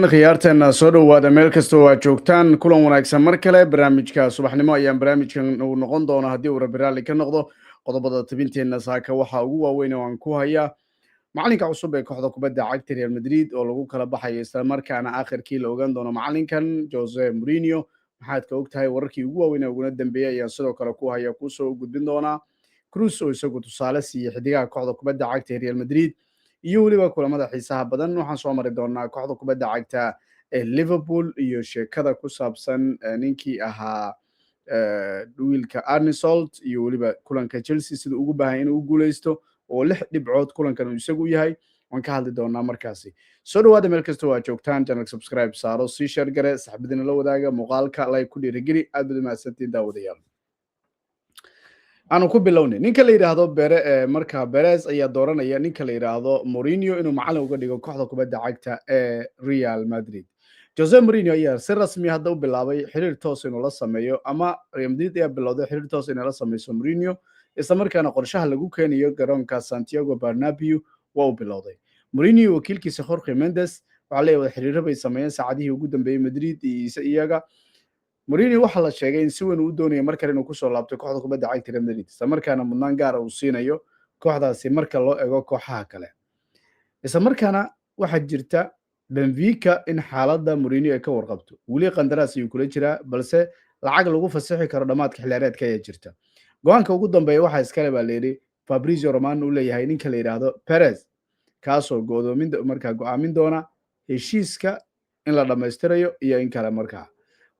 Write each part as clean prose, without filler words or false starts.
wanaagsan khiyaarteena soo dhowaada meel kasta oo aad joogtaan kulan wanaagsan mar kale barnaamijka subaxnimo ayaan barnaamijkan uu noqon doona haddii uu rabbi raalli ka noqdo qodobada tabinteenna saaka waxaa ugu waaweyn oo aan ku hayaa macalinka cusub ee kooxda kubadda cagta Real Madrid oo lagu kala baxayo isla markaana aakhirkii la ogaan doono macalinkan Jose Mourinho maxaad ka ogtahay wararkii ugu waaweyn ee uguna dambeeyay ayaan sidoo kale ku haya kusoo gudbin doonaa Cruz oo isagu tusaale siiyay xidigaha kooxda kubadda cagta Real Madrid iyo weliba kulamada xiisaha badan waxaan soo mari doonaa kooxda kubadda cagta ee Liverpool iyo sheekada ku saabsan ninkii ahaa wiilka Arne Slot iyo weliba kulanka Chelsea sida ugu baahan inuu u guuleysto oo 6 dhibcood kulankan uu isagu yahay waan ka hadli doonaa markaasi soo dhawaada meel kasta oo aad joogtaan channel subscribe saaro si share gare saxibadina la wadaaga muuqaalka like ku dhiirigeli aad baad mahadsantiin daawadayaal aanu ku bilownay ninka la yiraahdo marka Perez ayaa dooranaya ninka la yiraahdo Mourinho inuu macallin uga dhigo kooxda kubadda cagta ee Real Madrid Jose Mourinho ayaa si rasmi ah hadda u bilaabay xiriir toos inuu la sameeyo ama Real Madrid ayaa bilowday xiriir toos inay la sameyso Mourinho isla markaana qorshaha lagu keenayo garoonka Santiago Bernabeu waa u bilowday Mourinho wakiilkiisa Jorge Mendes waxa leeyahay xiriir bay sameeyeen saacadihii ugu dambeeyay Madrid iyo iyaga Mourinho waxa la sheegay in si weyn uu doonayo markale inuu ku soo laabto kooxda kubadda cagta Real Madrid isla markaana mudnaan gaar ah uu siinayo kooxdaasi marka loo eego kooxaha kale isla markaana waxa jirta Benfica in xaaladda Mourinho ay ka warqabto wali qandaraas ayuu kula jiraa balse lacag lagu fasaxi karo dhamaadka xilciyaareedka ayaa jirta go'aanka ugu dambeeya waxa iskale baa leeyahay Fabrizio Romano uu leeyahay ninka la yiraahdo Perez kaasoo go'aamin doona heshiiska in la dhameystirayo iyo in kale markaa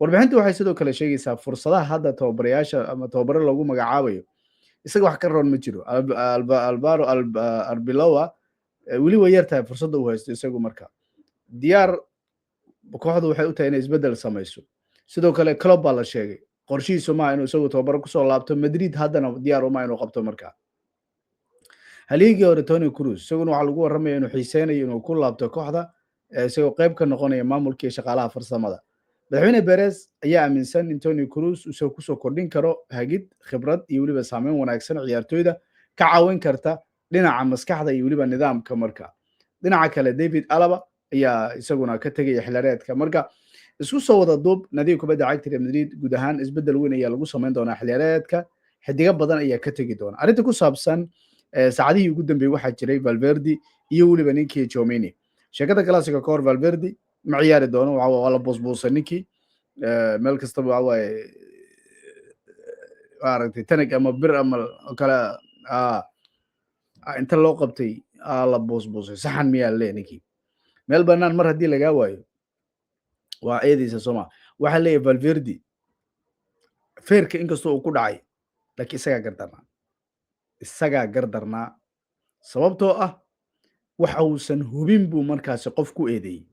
warbixintu waxay sidoo kale sheegaysaa fursadaha hadda tababarayaasha ama tababaro lagu magacaabayo isaga wax ka roon ma jiro Alvaro Arbeloa weli way yartahay fursadda uu haysto isagu markaa diyaar kooxdu waxay u tahay inay isbedel samayso sidoo kale Klopp baa la sheegay qorshihiisu ma inuu isagu tababaro ku soo laabto Madrid haddana diyaar uma inuu qabto markaa haligii hore Toni Kroos isaguna waxa lagu warramay inuu xiiseynayo inuu ku laabto kooxda isagoo qayb ka noqonaya maamulkii shaqaalaha farsamada madaxweyne Perez ayaa aaminsan in Toni Kroos uu ku soo kordhin karo hagid khibrad iyo weliba saameyn wanaagsan ciyaartoyda ka caawin karta dhinaca maskaxda iyo weliba nidaamka markaa dhinaca kale David Alaba ayaa isaguna ka tagay xilciyaareedka marka isku soo wada duub nadiga kubadda cagta Real Madrid guud ahaan isbedel weyn ayaa lagu sameyn doonaa xilciyaareedka xidiga badan ayaa ka tagi doona arrinta ku saabsan saacadihii ugu dambeeyay waxaa jiray Valverde iyo weliba ninkii Tchouaméni sheekada classica ka hor Valverde ma ciyaari doono waa la busbuusay ninkii meel kasta waa aragtay tanag ama bir ama kala inta loo qabtay la busbuusay saxan miyaa le ninkii meel banaan mar haddii laga waayo waa eedaysa Soomaa waxa leeyahay Valverde feerka inkastoo uu ku dhacay laakiin isaga gardarnaa sababtoo ah waxa uusan hubin buu markaasi qof ku eedeeyay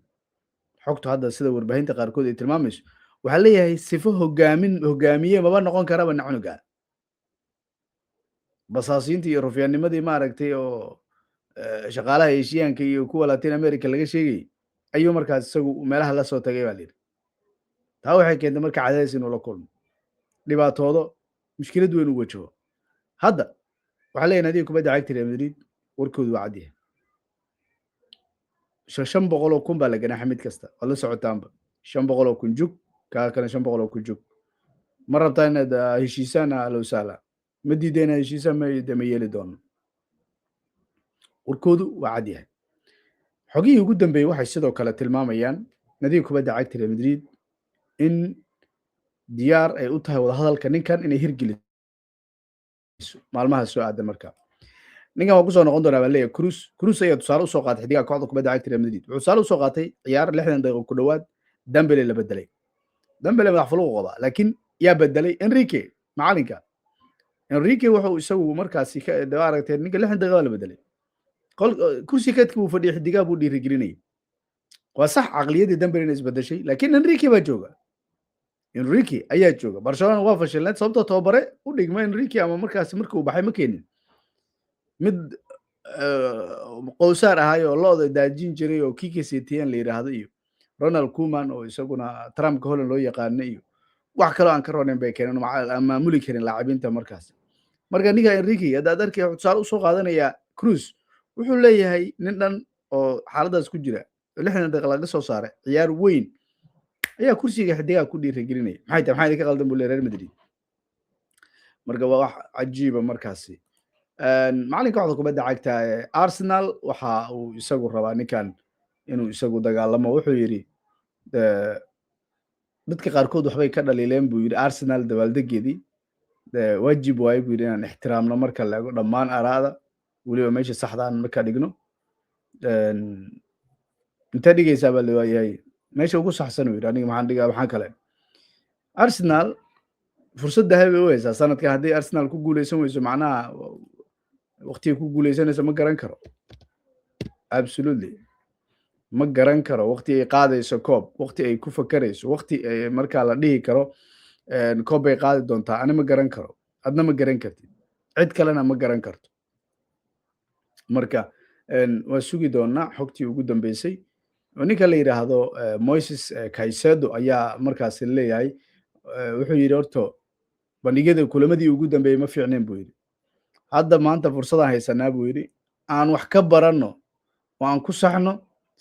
xogtu hadda sida warbaahinta qaarkood ay tilmaamayso waxa leeyahay sifo hogaamiye maba noqon karaba nacunuga basaasiintii iyo rufyaanimadii ma aragtay oo shaqaalaha Aasiyaanka iyo kuwa Latin America laga sheegay ayuu markaas isagu meelaha la soo tagay baa leeyahay taa waxay keentay marka cadays inuu la kulmo dhibaatoodo mushkilad weyn u wajaho hadda waxa leeyahay nadiga kubadda cagta Real Madrid warkoodu waa cadiya 500 kun baa la ganaaxay mid kasta wala socotaanba 500 kun jug ka kale 500 kun jug ma rabtaa inaad heshiisana loo saala ma diidayna heshiisa ma yeeli doono warkoodu waa cadiya xogihii ugu dambeeyay waxay sidoo kale tilmaamayaan nadiga kubadda cagta Real Madrid in diyaar ay u tahay wada hadalka ninkan inay hirgeliso maalmaha soo aadan markaa ninkan waa ku soo noqon doonaa baa leeyahay Cruz ayaa tusaale u soo qaatay xidigaha kooxda kubadda cagta Real Madrid wuxuu tusaale u soo qaatay ciyaar 60 daqiiqo ku dhawaad Dembele la bedelay Dembele madax fuluq qaba laakiin yaa bedelay Enrique macalinka Enrique wuxuu isagu markaasi ka aragtay ninka 60 daqiiqo la bedelay kursi kadka uu fadhiyo xidigaha buu dhiirigelinay waa sax aqliyadii Dembele inay isbedeshay laakiin Enrique baa jooga Enrique ayaa jooga Barcelona waa fashilnay sababtoo tababare u dhigma Enrique ama markaasi markuu baxay ma keenin mid qowsaar ahay oo looda daajin jiray oo Kike Setien la yiraahdo iyo Ronald Koeman oo isaguna Trump ka holan loo yaqaan iyo wax kale aan ka roonayn bay keeneen maamuli karin laacibinta markaas marka niga Enrique hada darkii tusaale u soo qaadanaya Cruz wuxuu leeyahay nin dhan oo xaaladaas ku jira lixdan daqiiqo laga soo saaray ciyaar weyn ayaa kursiga xidigaa ku dhiirigelinaya maxay idinka qaldan buu leeyahay Real Madrid marka waa wax cajiiba markaasi macalinka kooxda kubadda cagta ee Arsenal waxa uu isagu rabaa ninkan inuu isagu dagaalamo wuxuu yiri dadka qaarkood waxbay ka dhaliileen buu yiri Arsenal dabaaldegeedii waajib waay buu yiri inaan ixtiraamno marka la eego dhammaan araada weliba meesha saxda aan marka dhigno inta dhigaysaa baa leeyahay meesha ugu saxsan uu yiri aniga maxaan dhigaa waxaan kale Arsenal fursad dahab ay u haysaa sanadkan haddii Arsenal ku guuleysan weyso macnaha waqtiga ku guuleysanaysa ma garan karo absolutely ma garan karo waqti ay qaadayso koob waqti ay ku fakarayso waqti markaa la dhihi karo koob bay qaadi doontaa ani ma garan karo adna ma garan kartid cid kalena ma garan karto marka waa sugi doonaa xogtii ugu dambeysay ninka la yidhaahdo Moises Caicedo ayaa markaasi leeyahay wuxuu yidhi horto bandhigyada kulamadii ugu dambeeyey ma fiicneen buu yidhi hadda maanta fursadaan haysanaa buu yidhi aan wax ka baranno oo aan ku saxno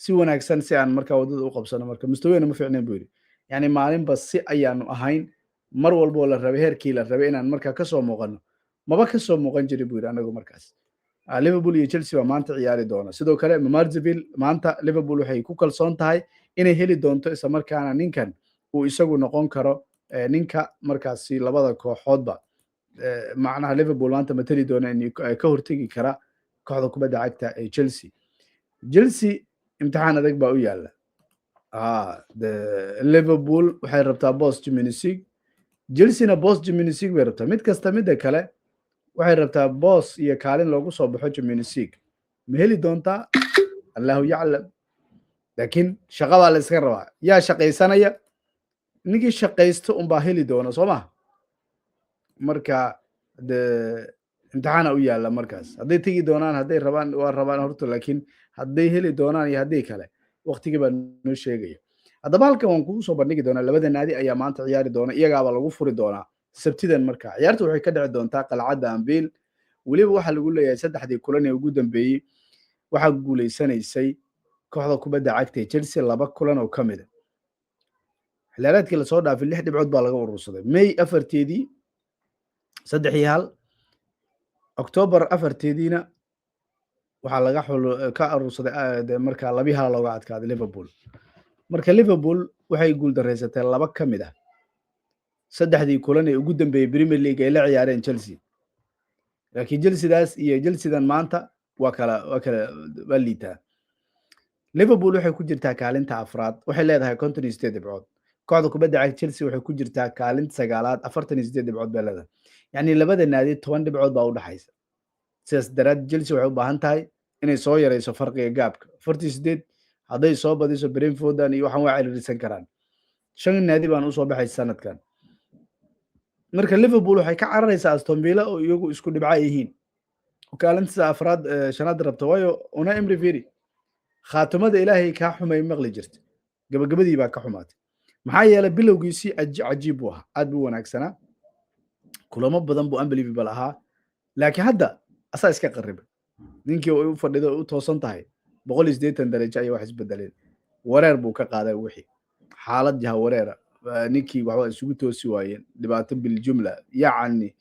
si wanaagsan si aan markaa waddada u qabsano marka mustaweyna ma fiicneen buu yidhi yani maalinba si ayaanu ahayn mar walboo la rabay heerkii la rabay inaan markaa kasoo muuqano maba kasoo muuqan jirin buu yidhi anagu markaas Liverpool iyo Chelsea waa maanta ciyaari doona sidoo kale Marzaville maanta Liverpool waxay ku kalsoon tahay inay heli doonto isla markaana ninkan uu isagu noqon karo ninka markaasi labada kooxoodba macnaha Liverpool maanta matali doona in ka hortagi kara kooxda kubadda cagta ee Chelsea imtixaan adag baa u yaala Liverpool waxay rabtaa boss Champions League Chelsea-na boss Champions League bay rabtaa mid kasta midda kale waxay rabtaa boss iyo kaalin loogu soo baxo Champions League ma heli doontaa Allahu yaclam laakiin shaqa baa la iska rabaa yaa shaqaysanaya ninkii shaqaysto unbaa heli doona soo ma marka imtixaana u yaala markaas hadday tegi doonaan hadday rabaan waa rabaan horta laakiin hadday heli doonaan iyo haddii kale waqtigii baa noo sheegaya haddaba halkan waan kugu soo bandhigi doonaa labada naadi ayaa maanta ciyaari doona iyagaaba lagu furi doonaa sabtidan marka ciyaartu waxay ka dhici doontaa qalcadda Anfield weliba waxaa lagu leeyahay saddexdii kulan ee ugu dambeeyey waxaa guuleysanaysay kooxda kubadda cagta ee Chelsea laba kulan oo ka mid ah xilaareedkii lasoo dhaafay 6 dhibcood baa laga urursaday May 4teedii 3-1 October 4teediina waxaa laga ka urursaday marka 2-1 looga adkaaday Liverpool marka Liverpool waxay guul dareysatay laba ka mid ah saddexdii kulan ee ugu dambeeyay Premier League ay la ciyaareen Chelsea laakiin Chelsea-daas iyo Chelsea-dan maanta waa liitaa Liverpool waxay ku jirtaa kaalinta afraad waxay leedahay 58 dhibcood kooxda kubadda cagta Chelsea waxay ku jirtaa kaalinta sagaalaad 48 dhibcood bay leedahay yani labada naadi 10 dhibcood baa u dhaxaysa sidaas daraaddeed Chelsea waxay u baahan tahay inay soo yareyso farqiga gaabka 48 hadday soo badiso Brentford iyo waxaan waa ciriirisan karaan shan naadi baan u soo baxay sanadkan marka Liverpool waxay ka cararaysaa Aston Villa oo iyagu isku dhibca yihiin kaalinta afraad shanaad rabto waayo una Emery Fieri khaatamada Ilaahay ka xumay maqli jirtay gabagabadii baa ka xumaatay maxaa yeelay bilowgiisii cajiib ah aad buu wanaagsanaa kulamo badan buu unbelievable ahaa laakiin hadda asaa iska qaribay ninkii uu fadhido u toosan tahay 180 darajo ay wax isbedeleen wareer buu ka qaaday wixii xaalad jaha wareera ninkii waxba isugu toosi waayeen dhibaato bil jumla yacni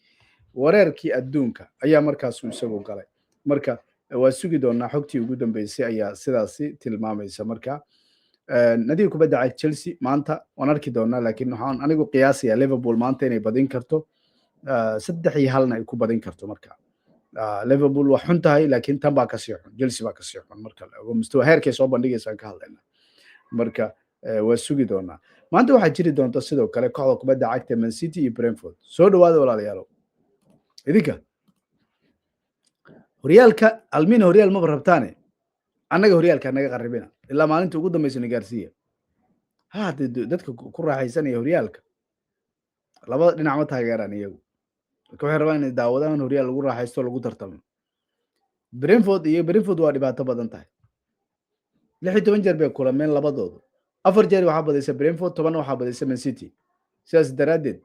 wareerkii adduunka ayaa markaas uu isagu galay marka waa sugi doonaa xogtii ugu dambeysay ayaa sidaasi tilmaamaysa marka nadiga kubadda cagta Chelsea maanta waan arki doonaa laakiin waxaan anigu qiyaasaya Liverpool maanta inay badin karto 3-1 ay ku badin karto marka Liverpool waa xun tahay laakiin tan baa ka sii xun Chelsea baa ka sii xun marka oo mustawa heerkay soo bandhigaysan ka hadlayna marka waa sugi doonaa maanta waxaa jiri doonta sidoo kale kooxda kubadda cagta Man City iyo Brentford soo dhawaada walaalayaal idinka horyaalka almina horyaal ma rabtaane annaga horyaalka naga qaribina ilaa maalinta ugu dambeysay gaarsiiya dadka ku raaxaysanaya horyaalka labada dhinac ma taageeraan iyagu waxay rabaan inay daawadaan horyaal lagu raaxaysto lagu tartamo Brentford waa dhibaato badan tahay 16 jeer bay kulameen labadoodu 4 jeer waxaa badisay Brentford 10 waxaa badisay Man City sidaas daraaddeed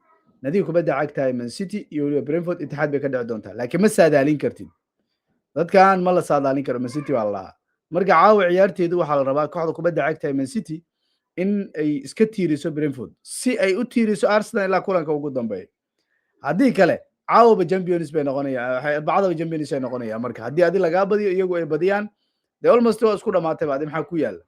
nadiga kubadda cagta Man City iyo Brentford itixaad bay ka dhici doontaa laakiin ma saadaalin kartid dadkan ma la saadaalin karo Man City waa la marka caawa ciyaarteedu waxaa la rabaa kooxda kubadda cagta Man City in ay iska tiiriso Brentford si ay u tiiriso Arsenal ilaa kulanka ugu dambeeya haddii kale caawaba champions bay noqonayaan bacdaba champions ay noqonayaan marka haddii adi lagaa badiyo iyagu ay badiyaan de almost waa isku dhamaatay baadi maxaa ku yaala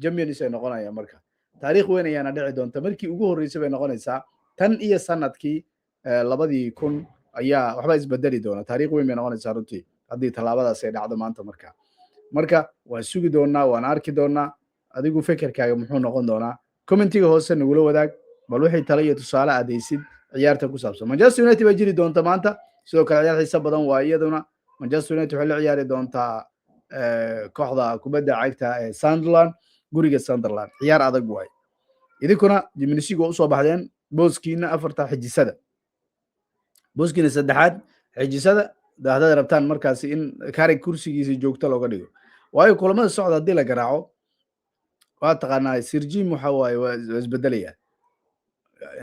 champions ay noqonayaan marka taariikh weyn ayaana dhici doonta markii ugu horreysay bay noqonaysaa tan iyo sanadkii 2000 ayaa waxba isbedeli doona taariikh weyn bay noqonaysaa runtii haddii tallaabadaas ay dhacdo maanta marka waan sugi doonaa waan arki doonaa adigu fekerkaaga muxuu noqon doonaa commentiga hoose nagula wadaag bal wixii talo iyo tusaale aad haysid ciyaarta ku saabsan Manchester United baa jiri doonta maanta sidoo kale ciyaar xiiso badan waa iyaduna Manchester United waxay la ciyaari doontaa kooxda kubadda cagta ee Sunderland guriga Sunderland ciyaar adag waay idinkuna Jiminisiga u soo baxdeen booskiina afarta xijisada booskiina saddexaad xijisada haddaad rabtaan markaasi in karig kursigiisa joogto looga dhigo waayo kulamada socda haddii la garaaco waa taqaanaa sirjim waxa waaye waa isbedelaya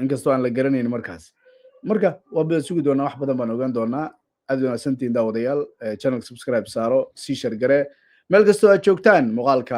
inkastoo aan la garanayn marka waa bada sugi doonaa wax badan baan ogaan doonaa aad wanaagsantiin daawadayaal channel subscribe saaro sii share gare meel kastoo aad joogtaan muuqaalka